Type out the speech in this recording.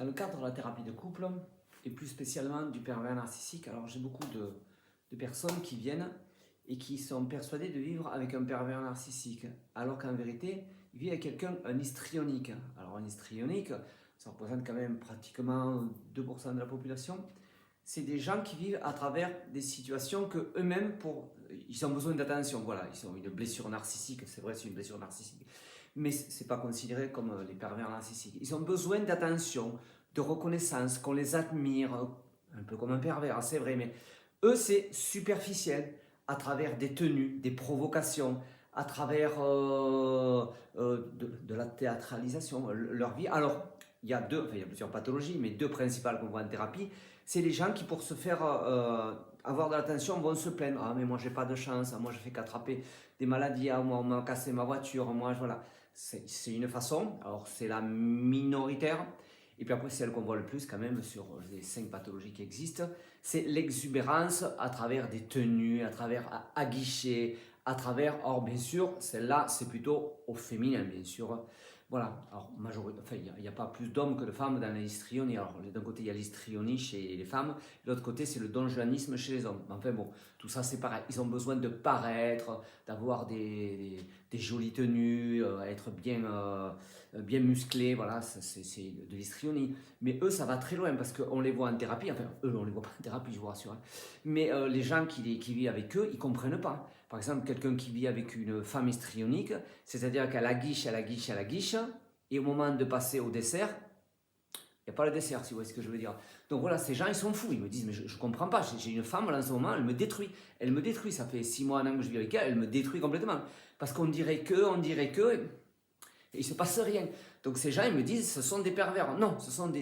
Dans le cadre de la thérapie de couple, et plus spécialement du pervers narcissique, alors j'ai beaucoup de personnes qui viennent et qui sont persuadées de vivre avec un pervers narcissique, alors qu'en vérité, ils vivent avec quelqu'un, un histrionique. Alors un histrionique, ça représente quand même pratiquement 2% de la population. C'est des gens qui vivent à travers des situations que eux-mêmes, ils ont besoin d'attention. Voilà, ils ont une blessure narcissique, c'est vrai, c'est une blessure narcissique. Mais ce n'est pas considéré comme les pervers narcissiques. Ils ont besoin d'attention, de reconnaissance, qu'on les admire, un peu comme un pervers, c'est vrai, mais eux, c'est superficiel, à travers des tenues, des provocations, à travers de la théâtralisation, leur vie. Alors, il y a plusieurs pathologies, mais deux principales qu'on voit en thérapie. C'est les gens qui, pour se faire avoir de l'attention, vont se plaindre. Ah, mais moi, j'ai pas de chance. Ah, moi, je fais qu'attraper des maladies. Ah, moi, on m'a cassé ma voiture. Moi, voilà. C'est une façon. Alors, c'est la minoritaire. Et puis après, celle qu'on voit le plus quand même sur les 5 pathologies qui existent, c'est l'exubérance à travers des tenues, à travers aguichés, à travers, or bien sûr, celle-là, c'est plutôt au féminin, bien sûr. Voilà, alors il n'y a pas plus d'hommes que de femmes dans l'histrionie. Alors d'un côté, il y a l'histrionie chez les femmes, de l'autre côté, c'est le donjuanisme chez les hommes. Enfin bon, tout ça c'est pareil. Ils ont besoin de paraître, d'avoir des jolies tenues, être bien musclés, voilà, c'est de l'histrionie. Mais eux, ça va très loin parce qu'on les voit en thérapie, enfin eux, on les voit pas en thérapie, je vous rassure. Hein. Mais les gens qui vivent avec eux, ils comprennent pas. Par exemple, quelqu'un qui vit avec une femme histrionique, c'est-à-dire qu'elle aguiche, et au moment de passer au dessert, il n'y a pas le dessert, si vous voyez ce que je veux dire. Donc voilà, ces gens, ils sont fous. Ils me disent, mais je ne comprends pas. J'ai une femme, là, en ce moment, elle me détruit. Elle me détruit. Ça fait 6 mois, 1 an que je vis avec elle. Elle me détruit complètement. Parce qu'on dirait que, et il ne se passe rien. Donc ces gens, ils me disent, ce sont des pervers. Non, ce sont des